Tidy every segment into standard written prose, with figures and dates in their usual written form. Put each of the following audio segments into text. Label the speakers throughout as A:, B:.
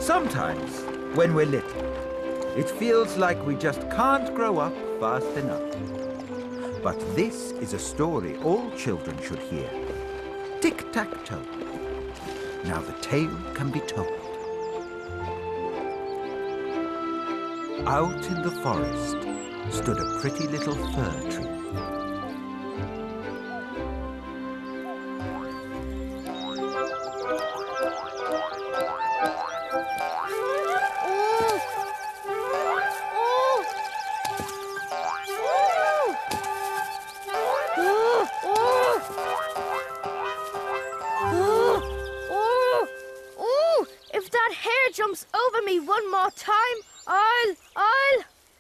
A: Sometimes, when we're little, it feels like we just can't grow up fast enough. But this is a story all children should hear. Tic-tac-toe. Now the tale can be told. Out in the forest stood a pretty little fir tree.
B: If that hare jumps over me one more time,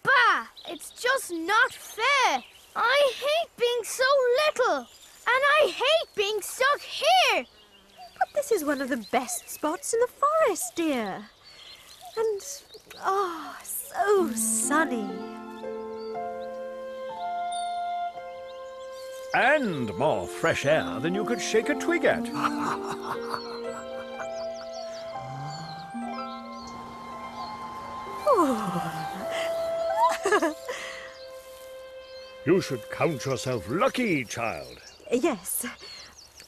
B: Bah! It's just not fair. I hate being so little. And I hate being stuck here.
C: But this is one of the best spots in the forest, dear. And, oh, so sunny.
D: And more fresh air than you could shake a twig at. You should count yourself lucky, child.
C: Yes.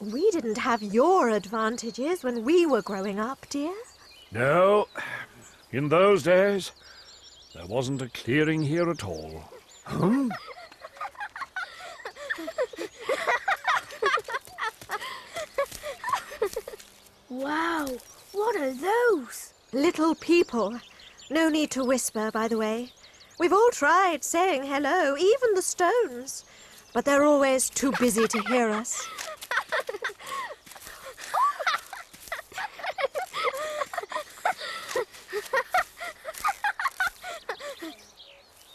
C: We didn't have your advantages when we were growing up, dear.
D: No, in those days, there wasn't a clearing here at all. Huh?
B: Wow, what are those?
C: Little people. No need to whisper, by the way. We've all tried saying hello, even the stones. But they're always too busy to hear us.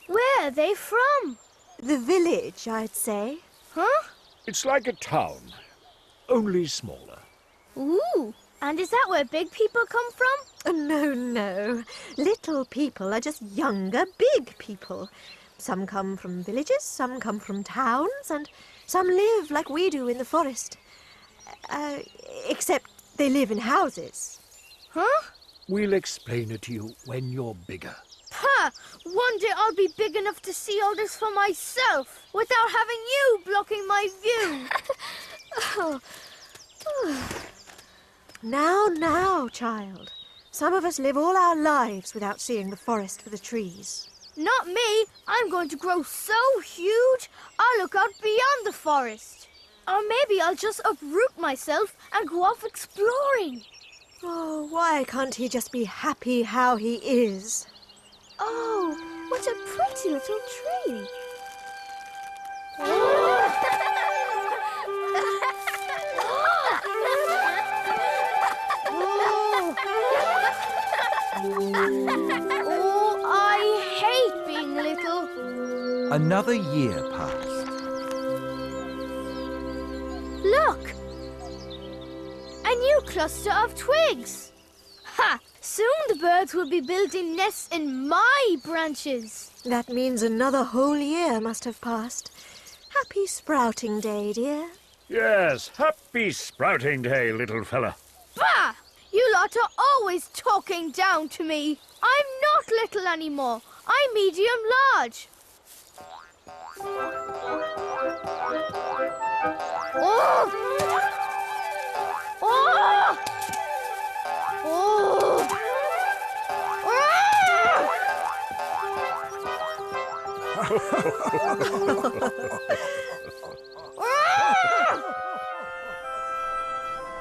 B: Where are they from?
C: The village, I'd say.
B: Huh?
D: It's like a town, only smaller.
B: Ooh, and is that where big people come from?
C: No, no. Little people are just younger, big people. Some come from villages, some come from towns, and some live like we do in the forest. Except they live in houses.
B: Huh?
D: We'll explain it to you when you're bigger.
B: Ha! One day I'll be big enough to see all this for myself, without having you blocking my view.
C: Now, child. Some of us live all our lives without seeing the forest for the trees.
B: Not me. I'm going to grow so huge, I'll look out beyond the forest. Or maybe I'll just uproot myself and go off exploring.
C: Oh, why can't he just be happy how he is?
B: Oh, what a pretty little tree. Oh, I hate being little.
A: Another year passed.
B: Look! A new cluster of twigs. Ha! Soon the birds will be building nests in my branches.
C: That means another whole year must have passed. Happy sprouting day, dear.
D: Yes, happy sprouting day, little fella.
B: Bah! You lot are always talking down to me. I'm not little anymore. I'm medium-large. Oh! Oh! Oh!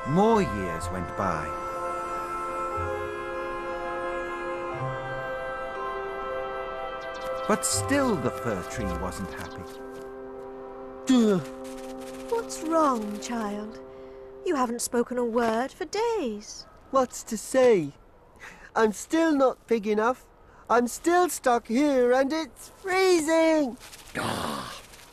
A: More years went by. But still the fir tree wasn't happy.
C: What's wrong, child? You haven't spoken a word for days.
E: What's to say? I'm still not big enough. I'm still stuck here and it's freezing.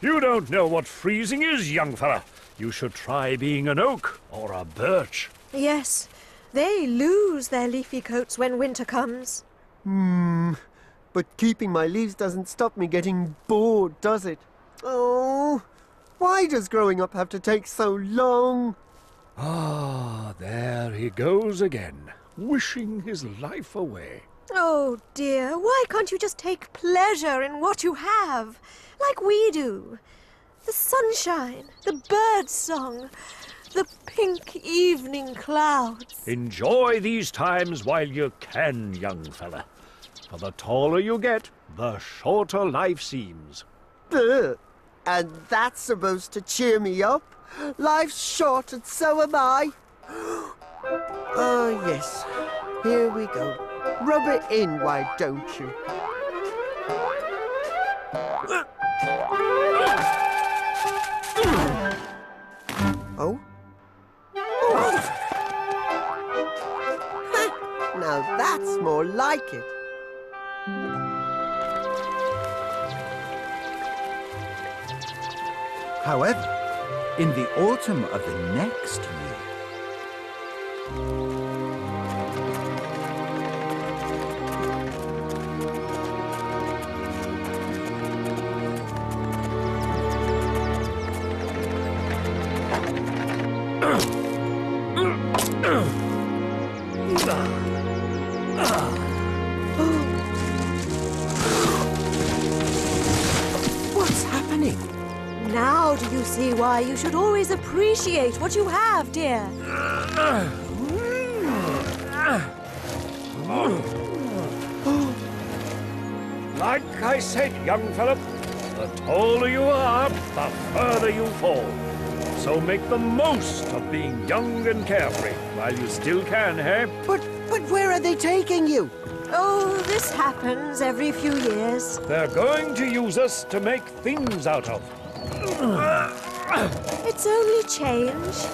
D: You don't know what freezing is, young fella. You should try being an oak or a birch.
C: Yes, they lose their leafy coats when winter comes.
E: But keeping my leaves doesn't stop me getting bored, does it? Oh, why does growing up have to take so long?
D: Ah, there he goes again. wishing his life away.
C: Oh dear, why can't you just take pleasure in what you have, like we do? The sunshine, the bird song, the pink evening clouds.
D: Enjoy these times while you can, young fella. For the taller you get, the shorter life seems.
E: Ugh. And that's supposed to cheer me up? Life's short and so am I. Oh, yes. Here we go. Rub it in, why don't you? Oh? Now that's more like it.
A: However, in the autumn of the next year, what's happening?
C: Now do you see why you should always appreciate what you have, dear?
D: Like I said, young fella, the taller you are, the further you fall. So make the most of being young and carefree while you still can, eh?
E: But where are they taking you?
C: Oh, this happens every few years.
D: They're going to use us to make things out of.
C: It's only change.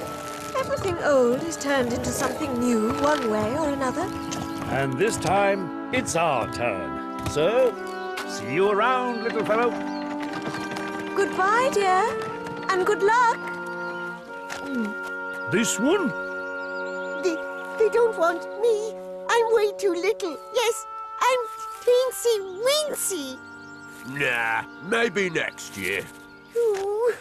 C: Everything old is turned into something new one way or another.
D: And this time, it's our turn. So, see you around, little fellow.
C: Goodbye, dear, and good luck.
D: This one?
E: They don't want me. I'm way too little. Yes, I'm teensy weensy.
F: Nah, maybe next year.
E: Ooh.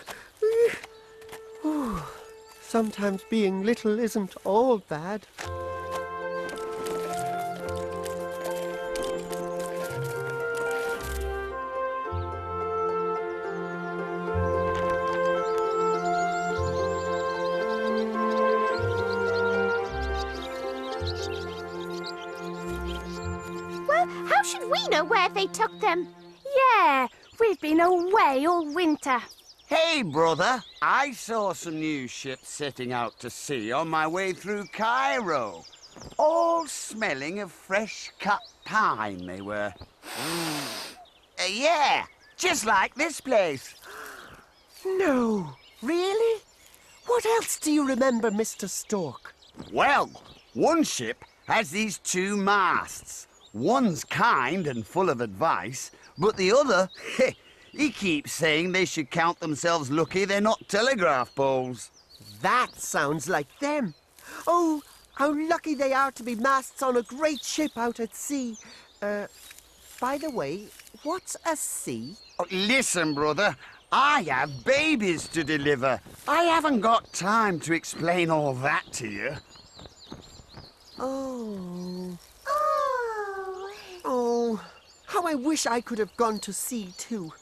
E: Sometimes being little isn't all bad.
B: Well, how should we know where they took them? Yeah, we've been away all winter.
G: Hey, brother, I saw some new ships setting out to sea on my way through Cairo. All smelling of fresh-cut pine, they were. Yeah, just like this place.
E: No, really? What else do you remember, Mr. Stork?
G: Well, one ship has these two masts. One's kind and full of advice, but the other, he keeps saying they should count themselves lucky they're not telegraph poles.
E: That sounds like them. Oh, how lucky they are to be masts on a great ship out at sea. By the way, what's a sea?
G: Oh, listen, brother, I have babies to deliver. I haven't got time to explain all that to you.
E: Oh. Oh, how I wish I could have gone to sea too.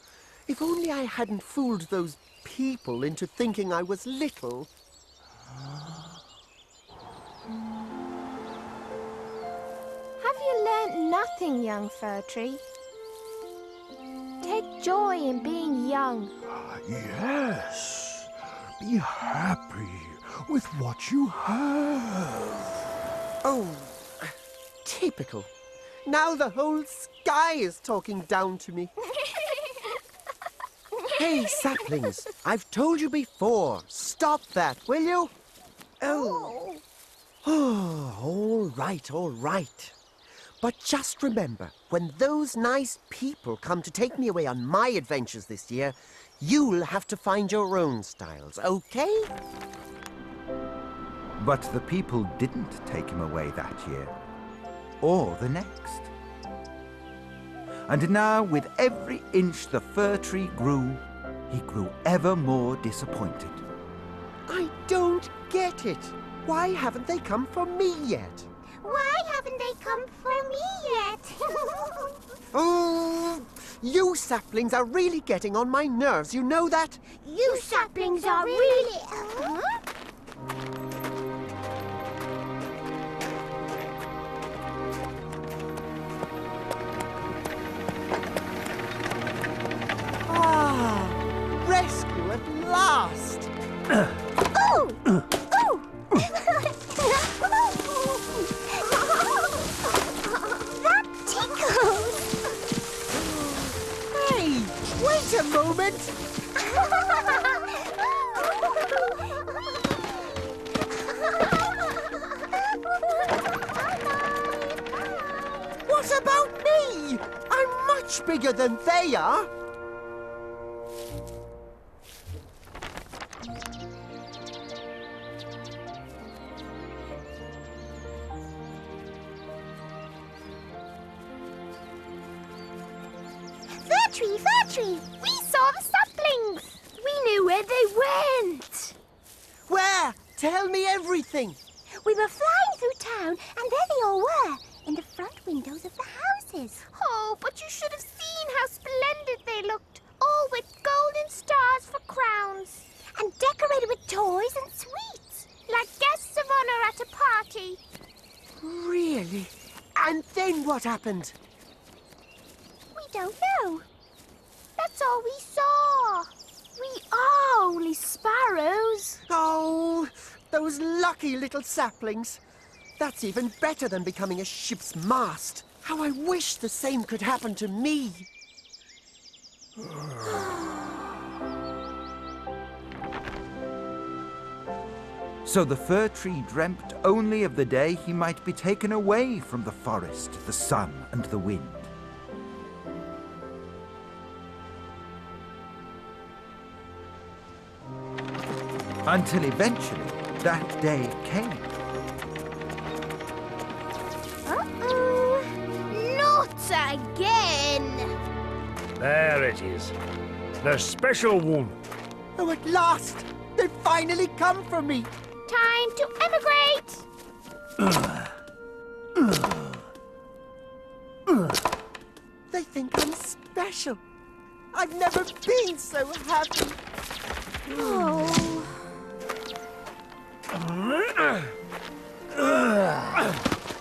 E: If only I hadn't fooled those people into thinking I was little.
B: Have you learnt nothing, young fir tree? Take joy in being young.
F: Yes. Be happy with what you have.
E: Oh, typical. Now the whole sky is talking down to me. Hey, saplings, I've told you before. Stop that, will you? Oh. Oh, all right. But just remember, when those nice people come to take me away on my adventures this year, you'll have to find your own styles, okay?
A: But the people didn't take him away that year, or the next. And now, with every inch the fir tree grew, he grew ever more disappointed.
E: I don't get it. Why haven't they come for me yet?
H: Why haven't they come for me yet?
E: Oh, you saplings are really getting on my nerves, you know that?
H: You saplings are really... Huh?
E: Ah, rescue at last!
H: Oh! Oh! That tickles!
E: Hey, wait a moment! What about me? I'm much bigger than they are.
H: Fir tree! We saw the saplings!
B: We knew where they went.
E: Where? Tell me everything.
H: We were flying through town, and there they all were, in the front windows of the houses.
B: Oh, but you should have seen how splendid they looked. All with golden stars for crowns.
H: And decorated with toys and sweets.
B: Like guests of honor at a party.
E: Really? And then what happened?
H: We don't know.
B: That's all we saw. We are only sparrows.
E: Oh, those lucky little saplings. That's even better than becoming a ship's mast. How I wish the same could happen to me.
A: So the fir tree dreamt only of the day he might be taken away from the forest, the sun, and the wind. Until eventually, that day came.
B: Uh-oh. Not again.
D: There it is. The special one.
E: Oh, at last! They've finally come for me!
B: Time to emigrate.
E: They think I'm special. I've never been so happy.
B: Oh.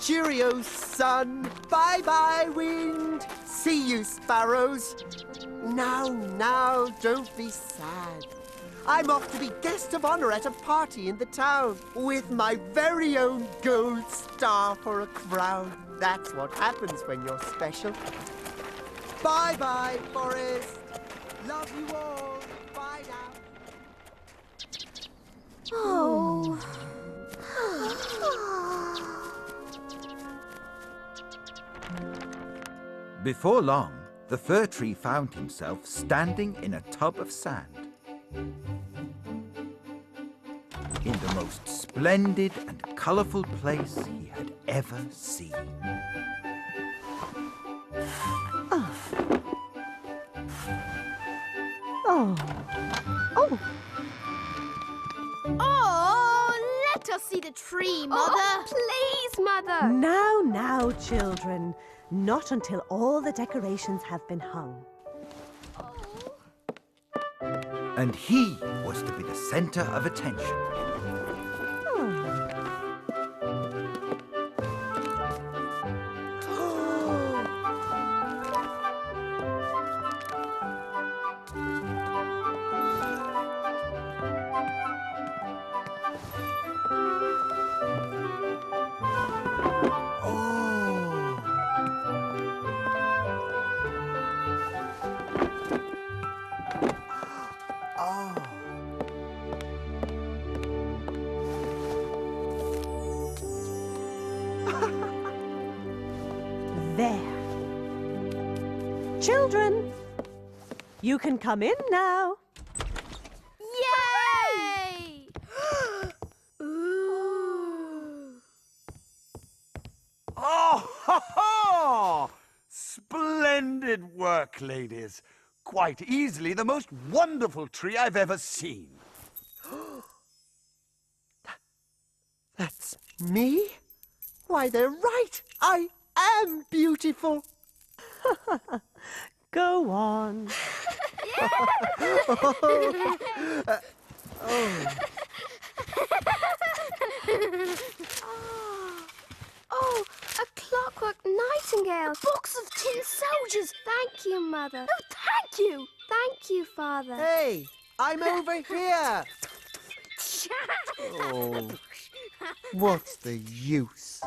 E: Cheerio, sun. Bye-bye, wind. See you, sparrows. Now, don't be sad. I'm off to be guest of honor at a party in the town with my very own gold star for a crown. That's what happens when you're special. Bye-bye, forest. Love you all. Bye now.
B: Oh.
A: Before long, the fir tree found himself standing in a tub of sand. In the most splendid and colourful place he had ever seen.
B: Oh, let us see the tree, Mother.
C: Oh, please, Mother.
I: Now, children. Not until all the decorations have been hung.
A: And he was to be the centre of attention.
I: There. Children, you can come in now.
B: Yay! Ooh.
G: Oh, ha, ha! Splendid work, ladies. Quite easily the most wonderful tree I've ever seen.
E: That's me? Why, they're right. I am beautiful.
I: Go on.
B: Oh, a clockwork nightingale. Box of tin soldiers. Thank you, Mother. Oh, thank you. Thank you, Father.
E: Hey, I'm over here. Oh, what's the use?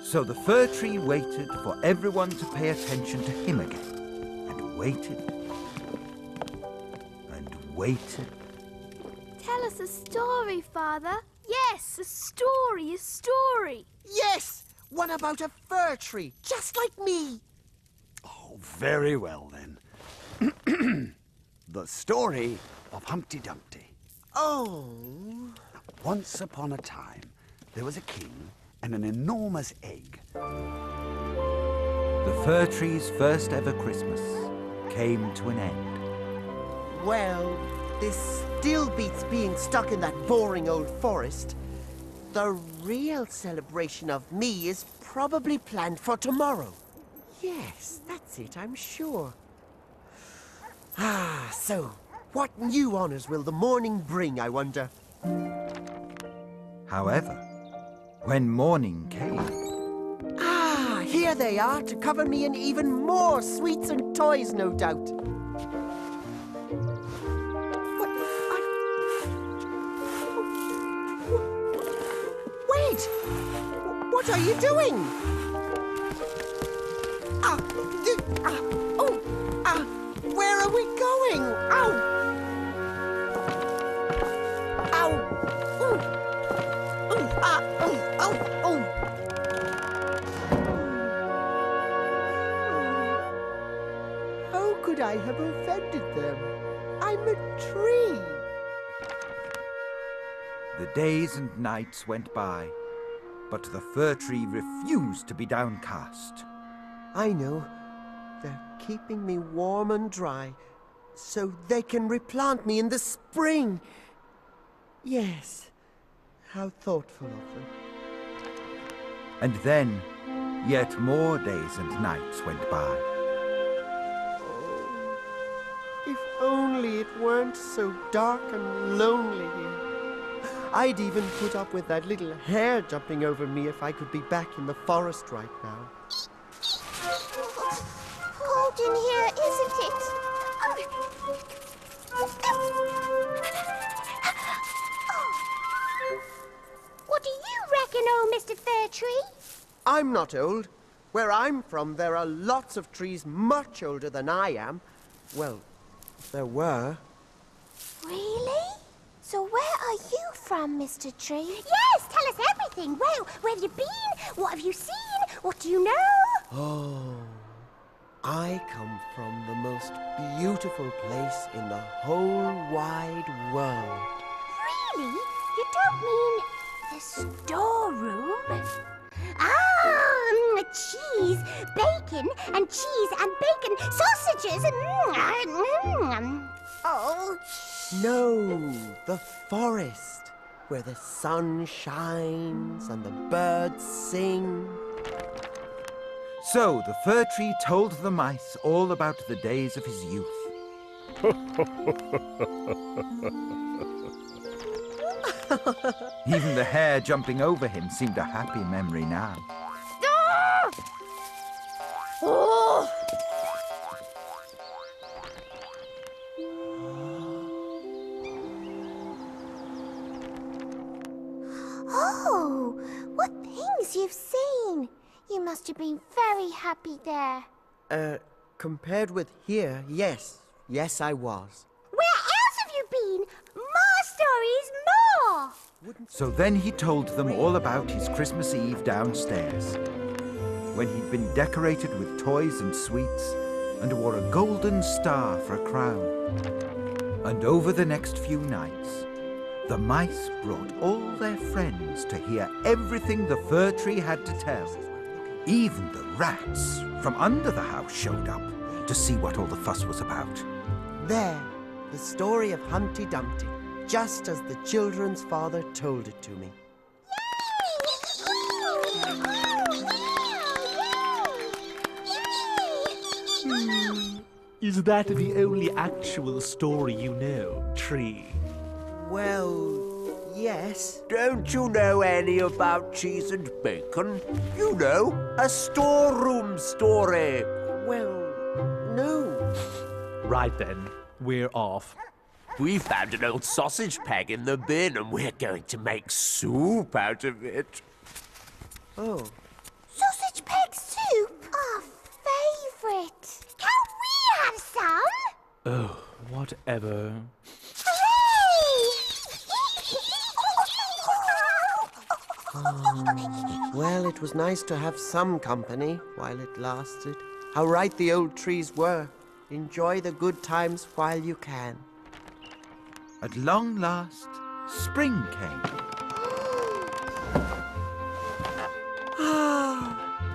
A: So the fir tree waited for everyone to pay attention to him again, and waited, and waited.
B: Tell us a story, Father. Yes, a story.
E: Yes, one about a fir tree, just like me.
G: Oh, very well then. The story of Humpty Dumpty.
E: Oh.
G: Once upon a time, there was a king and an enormous egg.
A: The fir tree's first ever Christmas came to an end.
E: Well, this still beats being stuck in that boring old forest. The real celebration of me is probably planned for tomorrow. Yes, that's it, I'm sure. So, what new honors will the morning bring, I wonder?
A: However, when morning came,
E: Here they are to cover me in even more sweets and toys, no doubt. Wait! What are you doing? Where are we going? Ow! Ow! Ooh! Ooh! Oh! How could I have offended them? I'm a tree.
A: the days and nights went by, but the fir tree refused to be downcast.
E: I know. They're keeping me warm and dry, so they can replant me in the spring. Yes, how thoughtful of them.
A: And then, yet more days and nights went by.
E: Oh, if only it weren't so dark and lonely here. I'd even put up with that little hare jumping over me if I could be back in the forest right now.
H: Cold in here, isn't it? What do you reckon, old Mr. Fir Tree?
E: I'm not old. Where I'm from, there are lots of trees much older than I am. Well, there were.
H: Really? So where are you from, Mr. Tree? Yes, tell us everything. Well, where have you been? What have you seen? What do you know?
E: Oh, I come from the most beautiful place in the whole wide world.
H: Really? You don't mean the storeroom? Ah, cheese, bacon, and cheese and bacon, sausages, Oh.
E: No, the forest, where the sun shines and the birds sing.
A: So the fir tree told the mice all about the days of his youth. Even the hare jumping over him seemed a happy memory now.
B: Ah! Oh!
H: Oh, what things you've seen. You must have been very happy there.
E: Compared with here, yes. Yes, I was.
H: Where else have you been? More stories, more!
A: So then he told them all about his Christmas Eve downstairs, when he'd been decorated with toys and sweets and wore a golden star for a crown. And over the next few nights, the mice brought all their friends to hear everything the fir tree had to tell. Even the rats from under the house showed up to see what all the fuss was about.
E: There, the story of Humpty Dumpty, just as the children's father told it to me.
H: Yay!
J: Is that the only actual story you know, Tree?
E: Well, yes.
F: Don't you know any about cheese and bacon? You know, a storeroom story.
E: Well, no.
J: Right then, we're off.
F: We found an old sausage peg in the bin and we're going to make soup out of it.
E: Oh.
H: Sausage peg soup? Our favourite. Can we have some?
J: Oh, whatever.
E: Well, it was nice to have some company while it lasted. How right the old trees were. Enjoy the good times while you can.
A: At long last, spring came.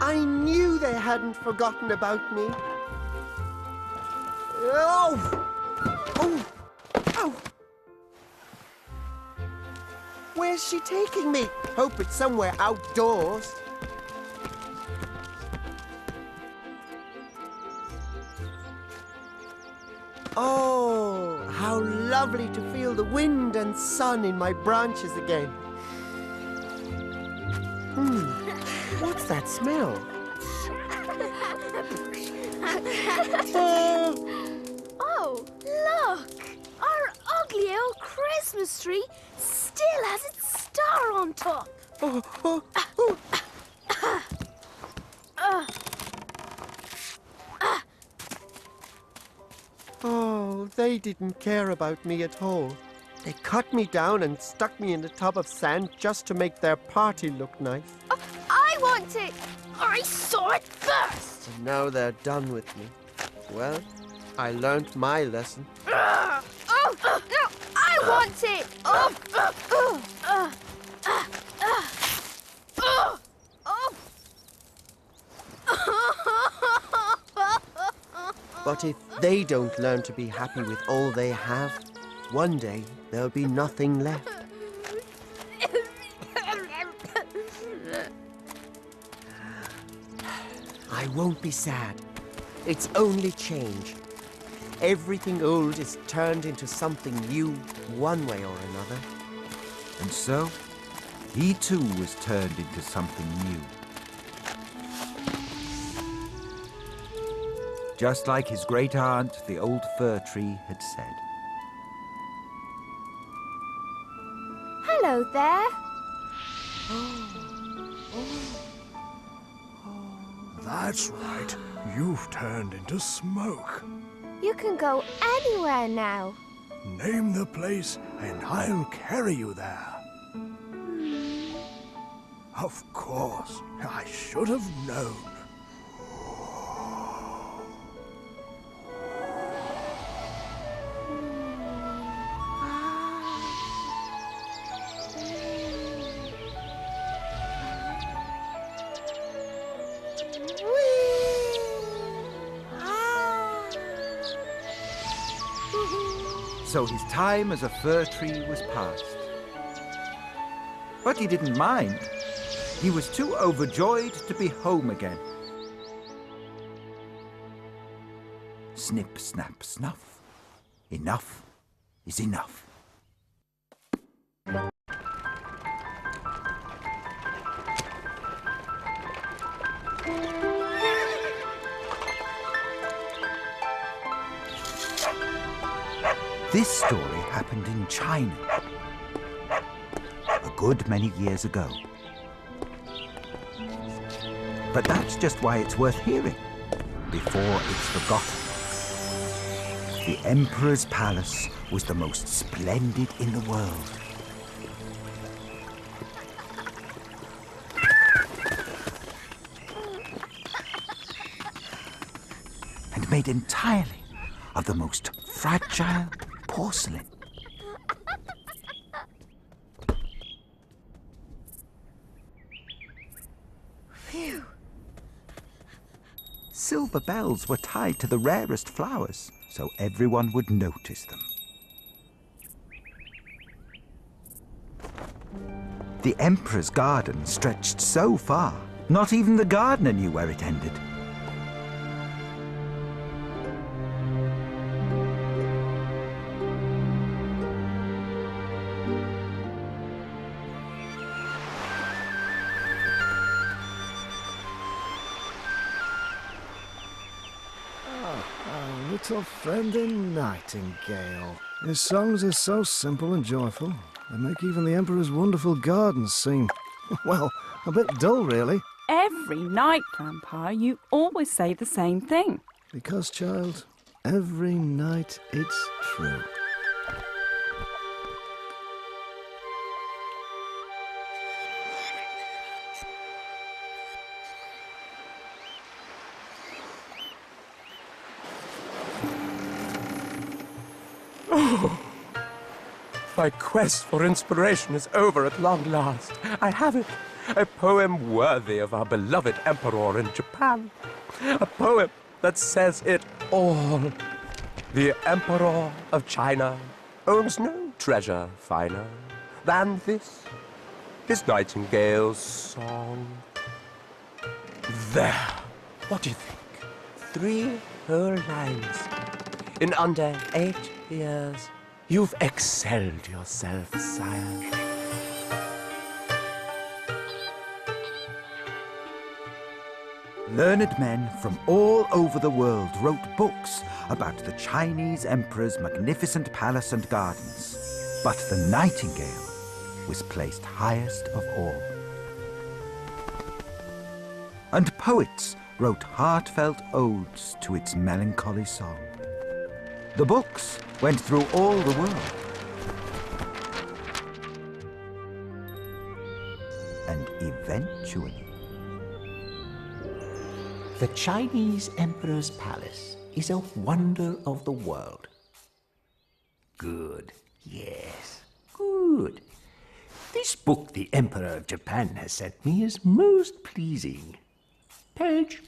E: I knew they hadn't forgotten about me. Oh! Oh! Oh! Where's she taking me? Hope it's somewhere outdoors. Oh, how lovely to feel the wind and sun in my branches again. What's that smell?
B: Oh, look! Our ugly old Christmas tree still has its star on top.
E: Oh, they didn't care about me at all. They cut me down and stuck me in the tub of sand just to make their party look nice.
B: I want it! I saw it first!
E: And now they're done with me. Well, I learned my lesson.
B: No! I want it!
E: But if they don't learn to be happy with all they have, one day there'll be nothing left. I won't be sad. It's only change. Everything old is turned into something new one way or another.
A: And so, he too was turned into something new. Just like his great aunt, the old fir tree, had said.
B: Hello there.
D: That's right. You've turned into smoke.
B: You can go anywhere now.
D: Name the place and I'll carry you there. Of course, I should have known.
A: So his time as a fir tree was past. But he didn't mind. He was too overjoyed to be home again. Snip, snap, snuff. Enough is enough. This story happened in China a good many years ago. But that's just why it's worth hearing, before it's forgotten. The Emperor's palace was the most splendid in the world. And made entirely of the most fragile porcelain.
C: Phew.
A: Silver bells were tied to the rarest flowers, so everyone would notice them. The Emperor's garden stretched so far, not even the gardener knew where it ended.
K: little friend in Nightingale. His songs are so simple and joyful. They make even the Emperor's wonderful gardens seem, well, a bit dull, really.
L: Every night, Grandpa, you always say the same thing.
K: Because, child, every night it's true.
M: My quest for inspiration is over at long last. I have it. A poem worthy of our beloved emperor in Japan. A poem that says it all. The Emperor of China owns no treasure finer than this, his Nightingale's song. There. What do you think? 3 whole lines. In under 8 years, you've excelled yourself, sire.
A: Learned men from all over the world wrote books about the Chinese emperor's magnificent palace and gardens. But the Nightingale was placed highest of all. And poets wrote heartfelt odes to its melancholy song. The books went through all the world. And eventually,
F: the Chinese Emperor's palace is a wonder of the world. Good, yes, good. This book the Emperor of Japan has sent me is most pleasing. Page.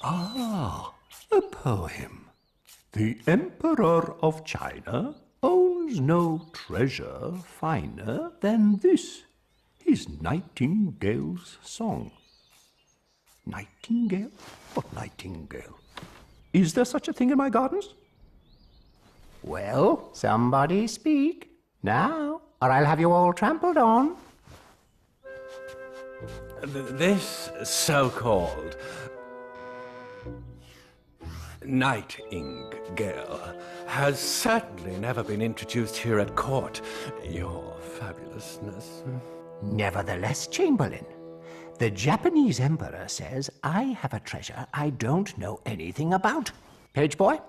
F: Ah, a poem. The Emperor of China owns no treasure finer than this, his Nightingale's song. Nightingale? What Nightingale? Is there such a thing in my gardens? Well, somebody speak now, or I'll have you all trampled on.
N: This so-called Nightingale has certainly never been introduced here at court, Your Fabulousness.
F: Nevertheless, Chamberlain, the Japanese Emperor says I have a treasure I don't know anything about. Page boy?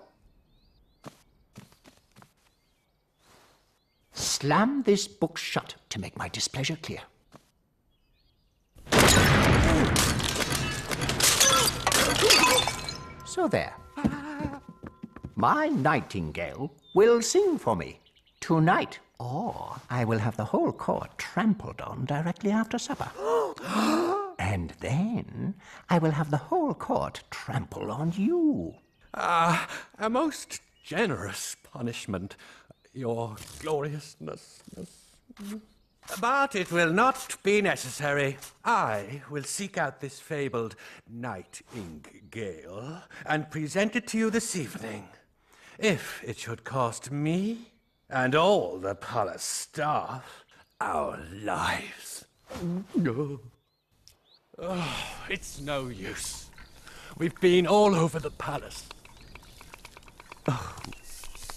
F: Slam this book shut to make my displeasure clear. So there. My Nightingale will sing for me tonight, or I will have the whole court trampled on directly after supper. And then I will have the whole court trample on you.
N: A most generous punishment, Your Gloriousness. But it will not be necessary. I will seek out this fabled Nightingale and present it to you this evening. If it should cost me and all the palace staff our lives. No. Oh, it's no use. We've been all over the palace.
G: Oh,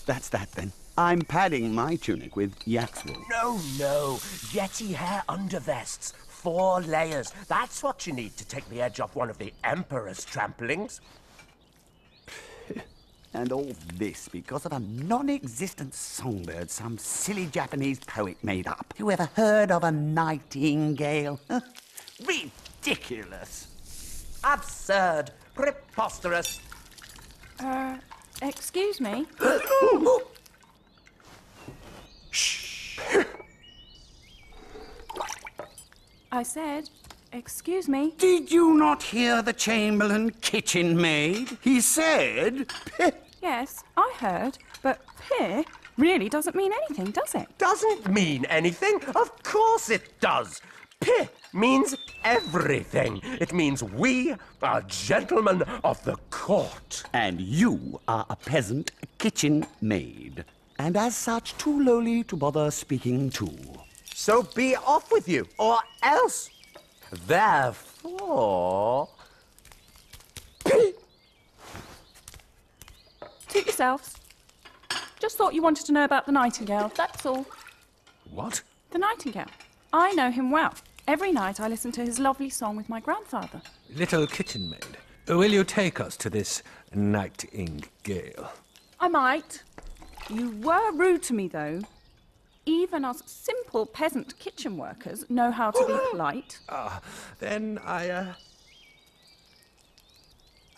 G: that's that then. I'm padding my tunic with yak's wool.
M: No, Yeti hair undervests. 4 layers. That's what you need to take the edge off one of the Emperor's tramplings.
G: And all this because of a non-existent songbird some silly Japanese poet made up. Who ever heard of a nightingale? Ridiculous.
M: Absurd. Preposterous.
L: Excuse me?
M: Shh.
L: I said, excuse me.
G: Did you not hear the Chamberlain kitchen maid? He said...
L: Yes, I heard, but "pear" really doesn't mean anything, does it?
M: Doesn't mean anything? Of course it does. P means everything. It means we are gentlemen of the court.
G: And you are a peasant kitchen maid. And as such, too lowly to bother speaking to.
M: So be off with you, or else. Therefore,
L: yourselves. Just thought you wanted to know about the Nightingale, that's all.
N: What?
L: The Nightingale. I know him well. Every night I listen to his lovely song with my grandfather.
N: Little kitchen maid, will you take us to this Nightingale?
L: I might. You were rude to me, though. Even us simple peasant kitchen workers know how to be polite.
N: Then I,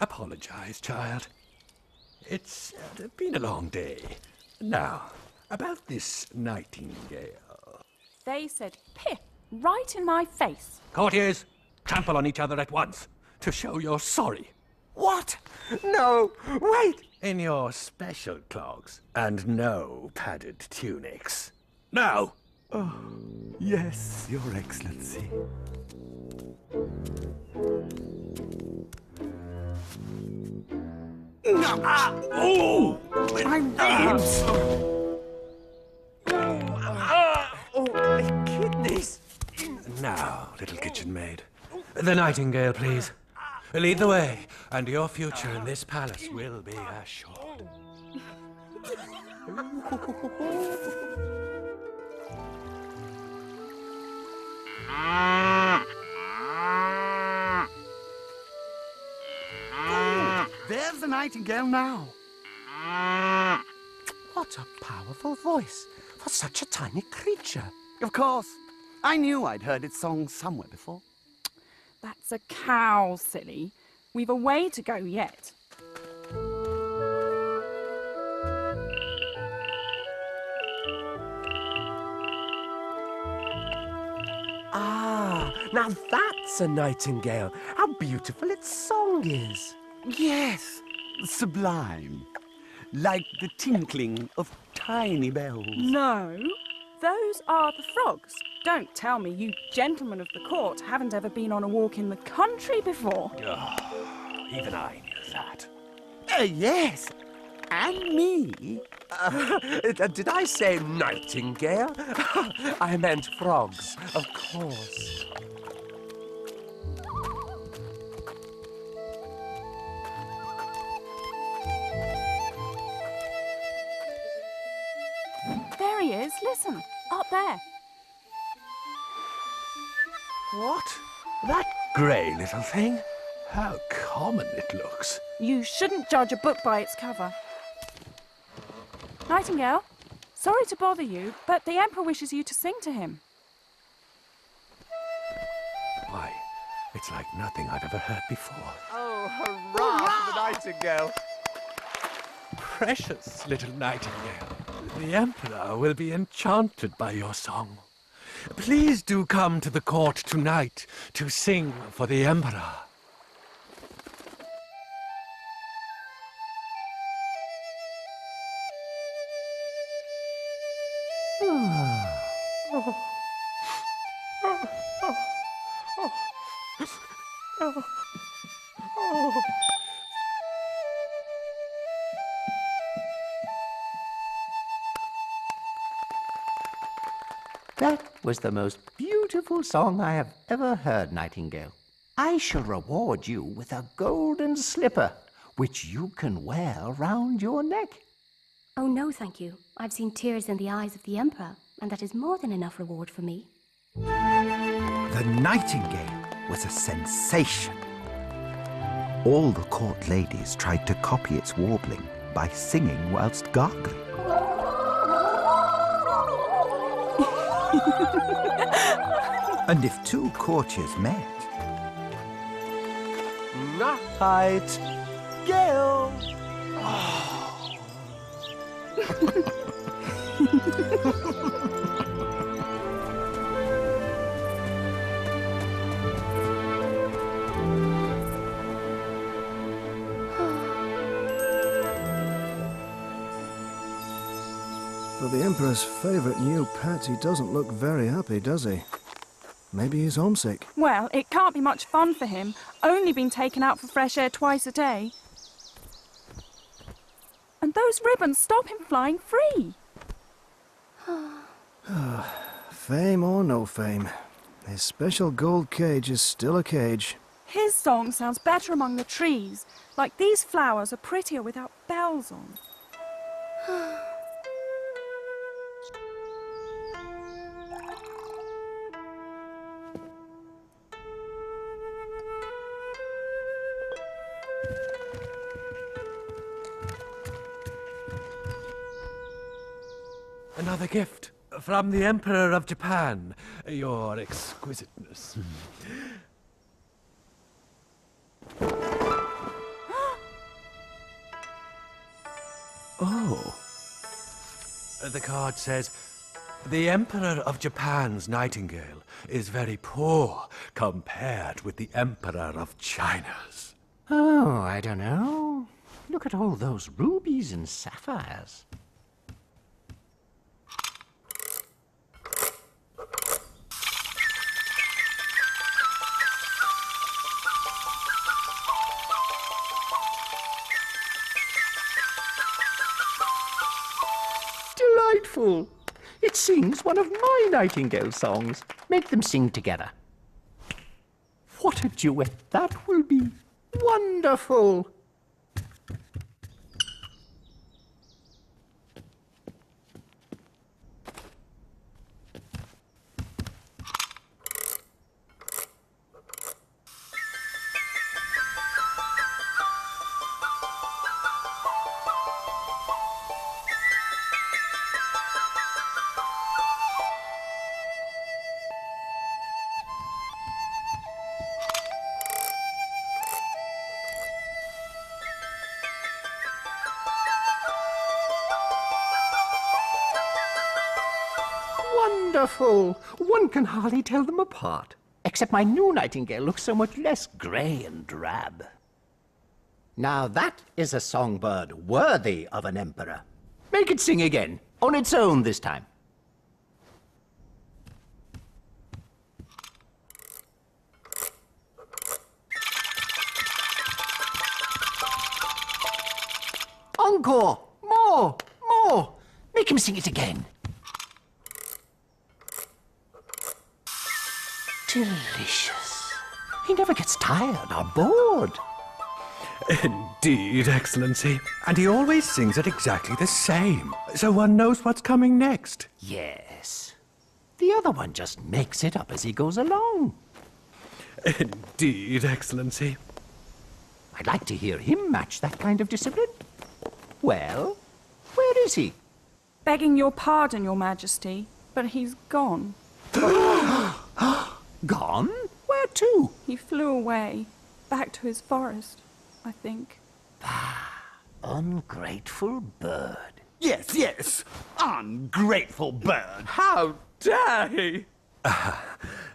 N: apologize, child. It's been a long day. Now, about this Nightingale.
L: They said "Pip" right in my face.
N: Courtiers, trample on each other at once to show you're sorry.
E: What? No, wait!
N: In your special clogs and no padded tunics. Now!
O: Oh, yes, Your Excellency.
N: Oh!
O: My ribs! Oh, my kidneys!
N: Now, little kitchen maid. The Nightingale, please. Lead the way, and your future in this palace will be assured.
G: There's the Nightingale now.
E: What a powerful voice for such a tiny creature.
G: Of course. I knew I'd heard its song somewhere before.
L: That's a cow, silly. We've a way to go yet.
M: Ah, now that's a nightingale. How beautiful its song is.
G: Yes, sublime. Like the tinkling of tiny bells.
L: No, those are the frogs. Don't tell me you gentlemen of the court haven't ever been on a walk in the country before.
N: Even I knew that.
G: Yes, and me.
M: Did I say nightingale? I meant frogs, of course.
L: There he is, listen, up there.
N: What? That grey little thing? How common it looks.
L: You shouldn't judge a book by its cover. Nightingale, sorry to bother you, but the Emperor wishes you to sing to him.
N: Why, it's like nothing I've ever heard before.
M: Oh, hurrah for the nightingale!
N: Precious little Nightingale, the Emperor will be enchanted by your song. Please do come to the court tonight to sing for the Emperor.
F: That was the most beautiful song I have ever heard, Nightingale. I shall reward you with a golden slipper, which you can wear round your neck.
P: Oh, no, thank you. I've seen tears in the eyes of the Emperor, and that is more than enough reward for me.
A: The Nightingale was a sensation. All the court ladies tried to copy its warbling by singing whilst gargling. And if two courtiers met...
M: Nightingale!
K: For the Emperor's favourite new pet, he doesn't look very happy, does he? Maybe he's homesick.
L: Well, it can't be much fun for him. Only been taken out for fresh air twice a day. And those ribbons stop him flying free.
K: Fame or no fame, his special gold cage is still a cage.
L: His song sounds better among the trees, like these flowers are prettier without bells on.
N: Another gift from the Emperor of Japan. Your exquisiteness.
F: Oh.
N: The card says, the Emperor of Japan's Nightingale is very poor compared with the Emperor of China's.
F: Oh, I don't know. Look at all those rubies and sapphires. Delightful. It sings one of my Nightingale songs. Make them sing together. What a duet that will be. Wonderful. Wonderful! One can hardly tell them apart. Except my new Nightingale looks so much less grey and drab. Now that is a songbird worthy of an emperor. Make it sing again, on its own this time. Encore! More! More! Make him sing it again. Delicious. He never gets tired or bored.
N: Indeed, Excellency. And he always sings it exactly the same, so one knows what's coming next.
F: Yes. The other one just makes it up as he goes along.
N: Indeed, Excellency.
F: I'd like to hear him match that kind of discipline. Well, where is he?
L: Begging your pardon, Your Majesty, but he's gone.
F: Gone? Where to?
L: He flew away. Back to his forest, I think.
F: Ungrateful bird.
G: Yes, yes. Ungrateful bird.
N: How dare he?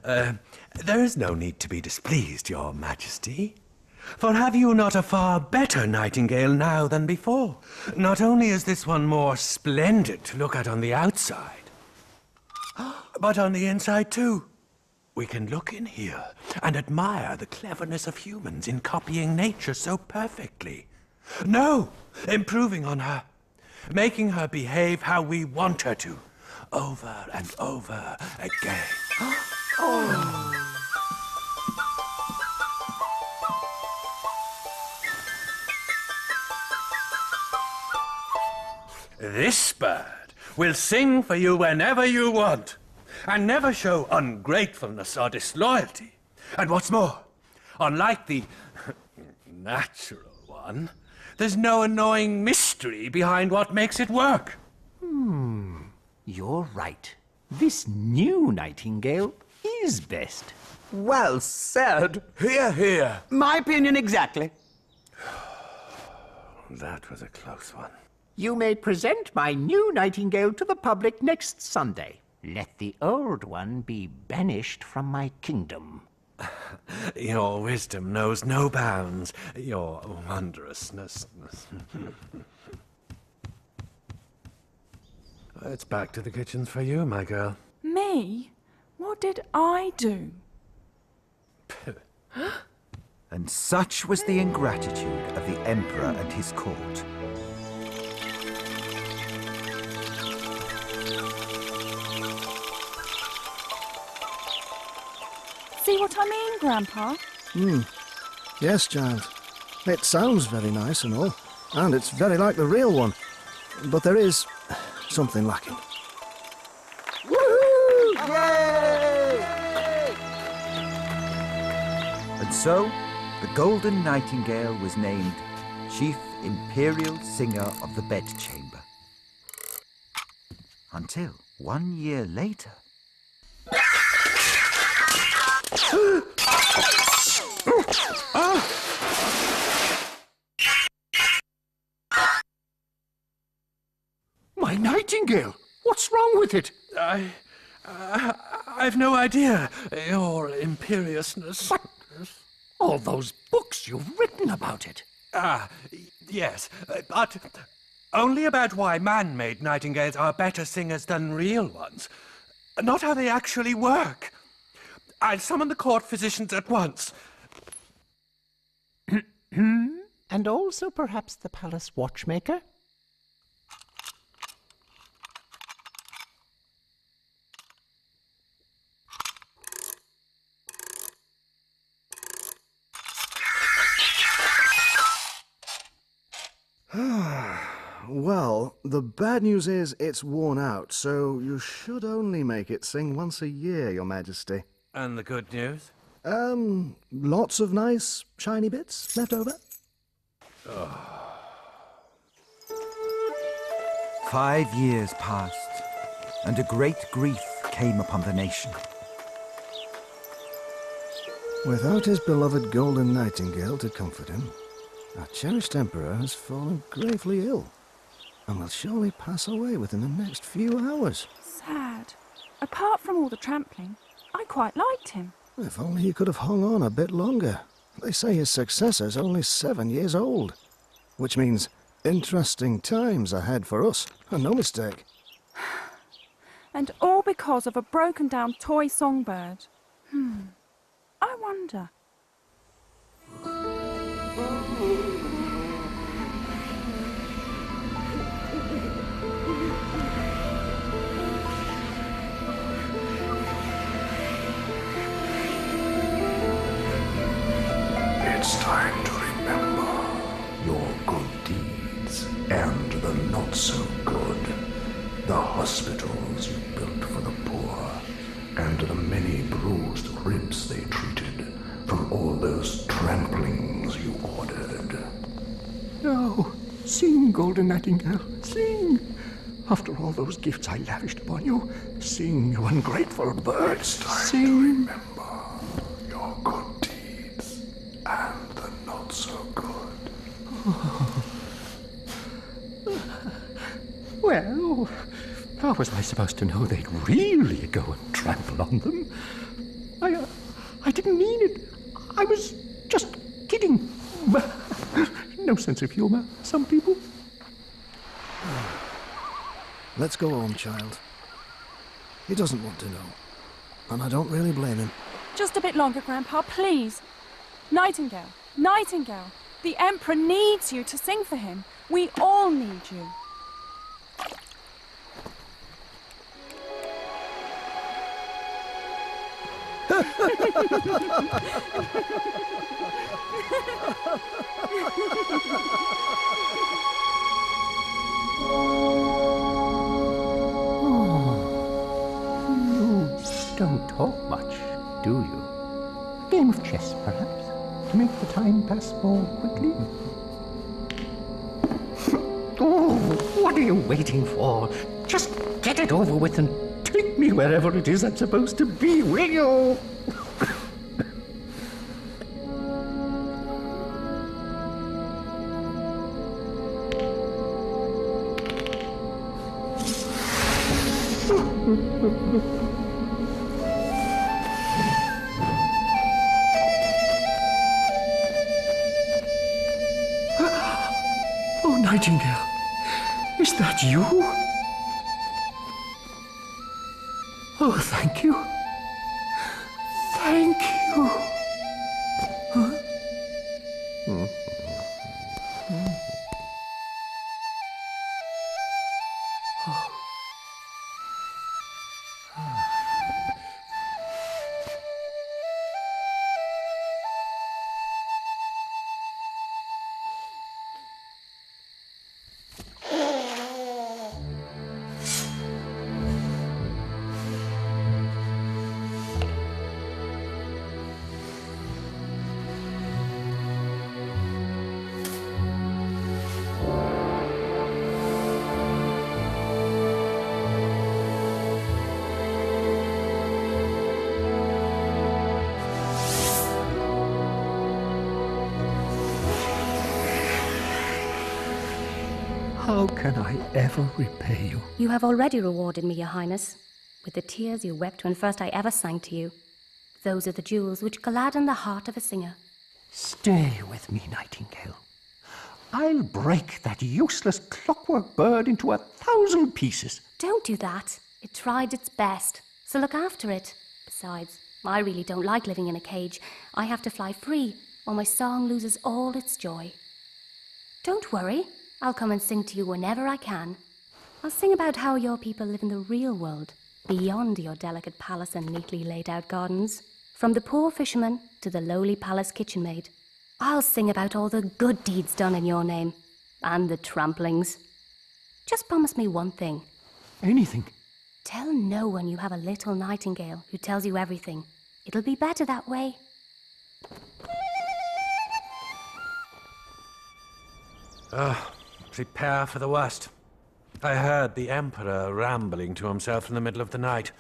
N: There is no need to be displeased, Your Majesty. For have you not a far better Nightingale now than before? Not only is this one more splendid to look at on the outside, but on the inside too. We can look in here and admire the cleverness of humans in copying nature so perfectly. No, improving on her, making her behave how we want her to, over and over again. Oh. This bird will sing for you whenever you want, and never show ungratefulness or disloyalty. And what's more, unlike the natural one, there's no annoying mystery behind what makes it work.
F: You're right. This new Nightingale is best.
O: Well said.
N: Hear, hear.
G: My opinion exactly.
N: That was a close one.
F: You may present my new Nightingale to the public next Sunday. Let the old one be banished from my kingdom.
N: Your wisdom knows no bounds. Your wondrousness. It's back to the kitchens for you, my girl.
L: Me? What did I do?
A: And such was the ingratitude of the Emperor and his court.
L: See what I mean, Grandpa?
K: Yes, child. It sounds very nice and all, and it's very like the real one. But there is something lacking.
E: Woohoo! Yay!
A: And so, the Golden Nightingale was named Chief Imperial Singer of the Bedchamber. Until 1 year later...
F: My Nightingale! What's wrong with it?
N: I've no idea, Your Imperiousness.
F: But all those books you've written about it.
N: Yes, but only about why man-made nightingales are better singers than real ones. Not how they actually work. I'll summon the court physicians at once.
F: And also perhaps the palace watchmaker?
K: Well, the bad news is it's worn out, so you should only make it sing once a year, Your Majesty.
N: And the good news?
K: Lots of nice, shiny bits left over.
A: 5 years passed, and a great grief came upon the nation.
K: Without his beloved Golden Nightingale to comfort him, our cherished Emperor has fallen gravely ill, and will surely pass away within the next few hours.
L: Sad. Apart from all the trampling, I quite liked him.
K: If only he could have hung on a bit longer. They say his successor's only 7 years old, which means interesting times ahead for us, and no mistake.
L: And all because of a broken-down toy songbird. I wonder.
Q: It's time to remember your good deeds and the not so good. The hospitals you built for the poor, and the many bruised ribs they treated from all those tramplings you ordered.
F: No, sing, Golden Nightingale, sing. After all those gifts I lavished upon you, sing, you ungrateful bird.
Q: It's time
F: sing.
Q: to remember your good deeds and the not so good.
F: Well, how was I supposed to know they'd really go and trample on them? I didn't mean it. I was just kidding. No sense of humour, some people.
K: Let's go home, child. He doesn't want to know, and I don't really blame him.
L: Just a bit longer, Grandpa, please. Nightingale, Nightingale, the Emperor needs you to sing for him. We all need you.
F: You don't talk much, do you? A game of chess, perhaps, to make the time pass more quickly? Oh, what are you waiting for? Just get it over with and take me wherever it is I'm supposed to be, will you? Oh, Nightingale, is that you? Oh, thank you. Thank you. Huh? How can I ever repay you?
P: You have already rewarded me, Your Highness, with the tears you wept when first I ever sang to you. Those are the jewels which gladden the heart of a singer.
F: Stay with me, Nightingale. I'll break that useless clockwork bird into 1,000 pieces.
P: Don't do that. It tried its best, so look after it. Besides, I really don't like living in a cage. I have to fly free, or my song loses all its joy. Don't worry. I'll come and sing to you whenever I can. I'll sing about how your people live in the real world, beyond your delicate palace and neatly laid out gardens. From the poor fisherman to the lowly palace kitchen maid. I'll sing about all the good deeds done in your name, and the tramplings. Just promise me one thing.
F: Anything?
P: Tell no one you have a little nightingale who tells you everything. It'll be better that way.
N: Prepare for the worst. I heard the Emperor rambling to himself in the middle of the night.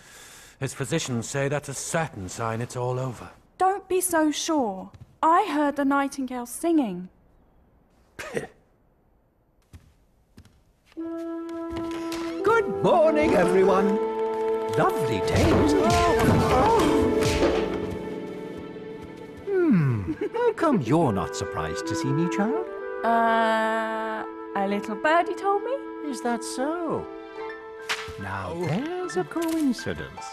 N: His physicians say that's a certain sign it's all over.
L: Don't be so sure. I heard the nightingale singing.
F: Good morning, everyone. Lovely day, isn't it? How come you're not surprised to see me, child?
L: A little birdie told me.
F: Is that so? Now there's a coincidence.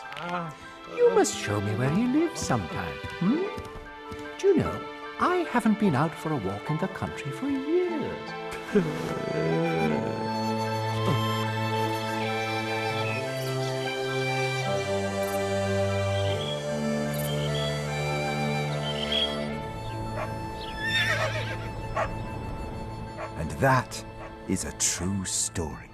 F: You must show me where he lives sometime. Do you know, I haven't been out for a walk in the country for years.
A: And that is a true story.